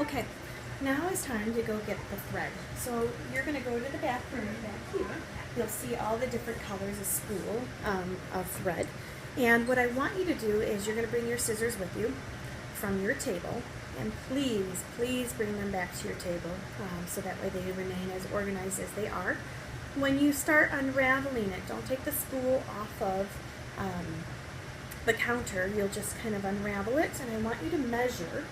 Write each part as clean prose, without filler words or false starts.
Okay, now it's time to go get the thread. So you're going to go to the back room back here. You'll see all the different colors of spool of thread. And what I want you to do is you're going to bring your scissors with you from your table. And please, please bring them back to your table so that way they remain as organized as they are. When you start unraveling it, don't take the spool off of the counter. You'll just kind of unravel it. And I want you to measure.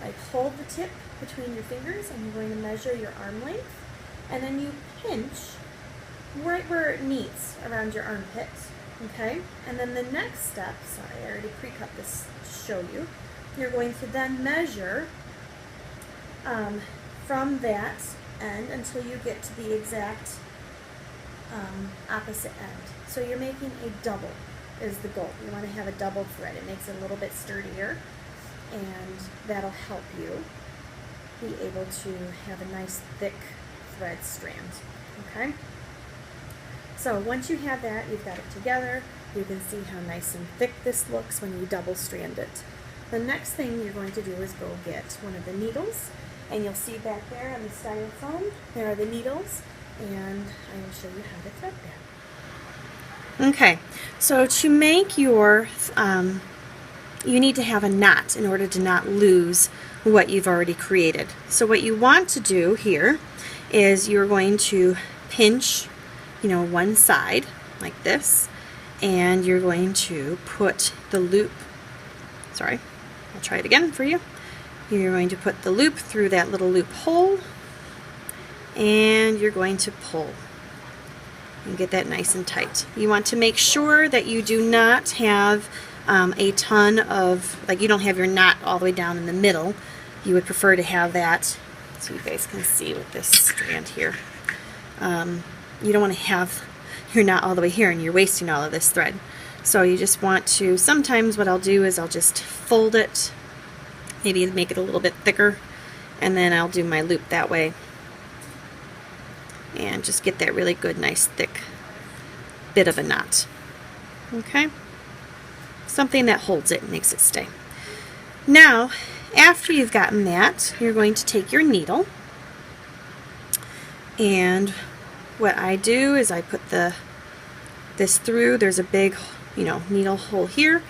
Like hold the tip between your fingers and you're going to measure your arm length, and then you pinch right where it meets around your armpit, okay? And then the next step, sorry, I already pre-cut this to show you, you're going to then measure from that end until you get to the exact opposite end. So you're making a double is the goal. You want to have a double thread. It makes it a little bit sturdier, and that'll help you be able to have a nice thick thread strand, okay? So once you have that, you've got it together, you can see how nice and thick this looks when you double strand it. The next thing you're going to do is go get one of the needles, and you'll see back there on the styrofoam, there are the needles, and I will show you how to thread that. Okay, so to make your you need to have a knot in order to not lose what you've already created. So what you want to do here is you're going to pinch, one side like this, and you're going to put the loop, sorry, I'll try it again for you. You're going to put the loop through that little loop hole, and you're going to pull and get that nice and tight. You want to make sure that you do not have a ton of, like, you don't have your knot all the way down in the middle. You would prefer to have that, so you guys can see with this strand here. You don't want to have your knot all the way here and you're wasting all of this thread. So you just want to, sometimes what I'll do is I'll just fold it, maybe make it a little bit thicker, and then I'll do my loop that way. And just get that really good, nice, thick bit of a knot. Okay? Something that holds it and makes it stay. Now, after you've gotten that, you're going to take your needle, and what I do is I put this through. There's a big, needle hole here,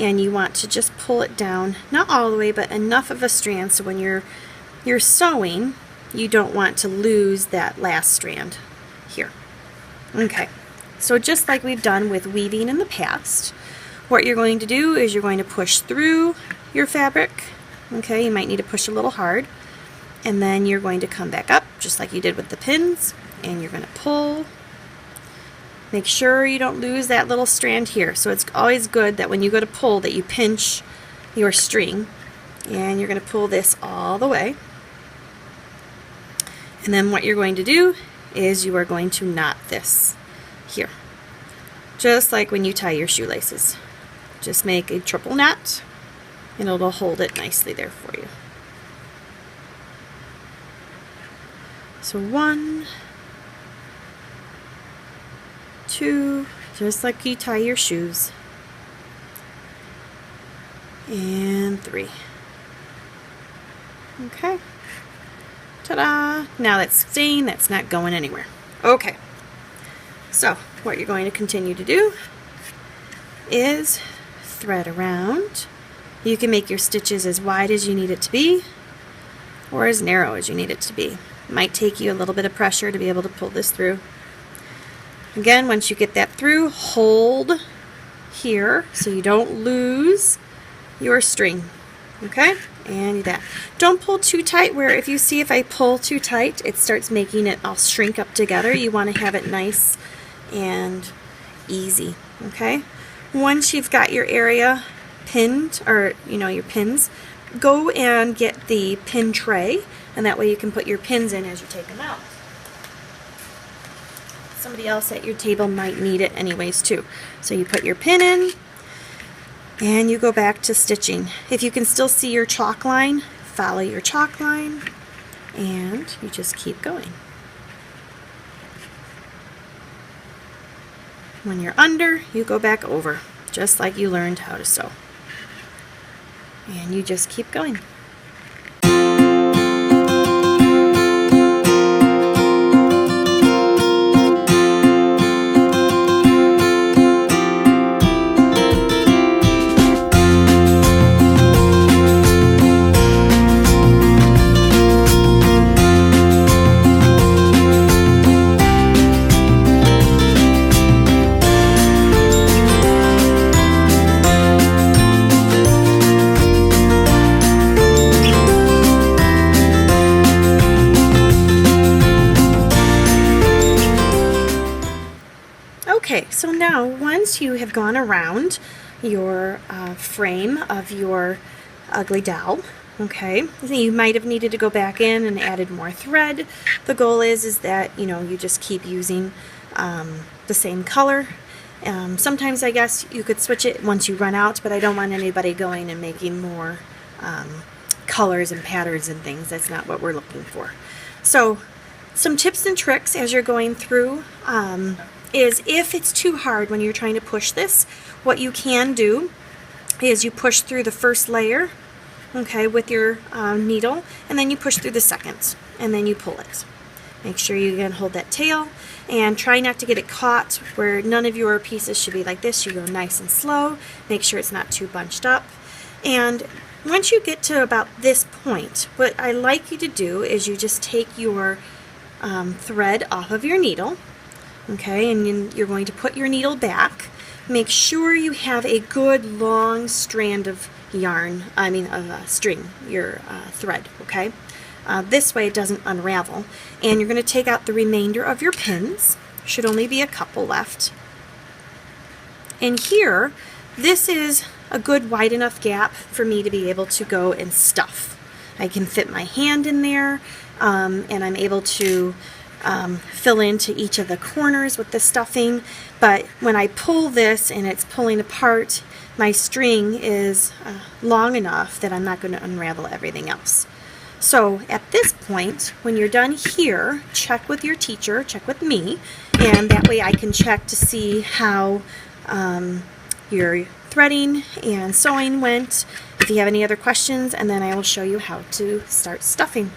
and you want to just pull it down, not all the way, but enough of a strand so when you're sewing, you don't want to lose that last strand here. Okay, so just like we've done with weaving in the past, what you're going to do is you're going to push through your fabric. Okay, you might need to push a little hard, and then you're going to come back up just like you did with the pins, and you're going to pull. Make sure you don't lose that little strand here. So it's always good that when you go to pull that you pinch your string, and you're going to pull this all the way. And then what you're going to do is you are going to knot this here, just like when you tie your shoelaces. Just make a triple knot, and it'll hold it nicely there for you. So 1, 2, just like you tie your shoes, and 3. Okay. Ta-da! Now that's staying, that's not going anywhere. Okay, so what you're going to continue to do is thread around. You can make your stitches as wide as you need it to be, or as narrow as you need it to be. It might take you a little bit of pressure to be able to pull this through. Again, once you get that through, hold here so you don't lose your string. Okay? And that. Don't pull too tight, where if you see if I pull too tight, it starts making it all shrink up together. You want to have it nice and easy. Okay? Once you've got your area pinned, or your pins, go and get the pin tray, and that way you can put your pins in as you take them out. Somebody else at your table might need it anyways too. So you put your pin in, and you go back to stitching. If you can still see your chalk line, follow your chalk line, and you just keep going. When you're under, you go back over, just like you learned how to sew. And you just keep going. once you have gone around your frame of your ugly doll, okay, so you might have needed to go back in and added more thread. The goal is that, you know, you just keep using the same color. Sometimes I guess you could switch it once you run out, but I don't want anybody going and making more colors and patterns and things. That's not what we're looking for. So some tips and tricks as you're going through is if it's too hard when you're trying to push this, what you can do is you push through the first layer, okay, with your needle, and then you push through the second, and then you pull it. Make sure you again hold that tail and try not to get it caught where none of your pieces should be like this. You go nice and slow. Make sure it's not too bunched up. And once you get to about this point, what I like you to do is you just take your thread off of your needle, okay, and you're going to put your needle back. Make sure you have a good long strand of yarn, string, your thread, okay? This way it doesn't unravel. And you're going to take out the remainder of your pins. Should only be a couple left. And here, this is a good wide enough gap for me to be able to go and stuff. I can fit my hand in there, and I'm able to fill into each of the corners with the stuffing. But when I pull this and it's pulling apart, my string is long enough that I'm not going to unravel everything else. So at this point, when you're done here, check with your teacher, check with me, and that way I can check to see how your threading and sewing went, if you have any other questions, and then I will show you how to start stuffing.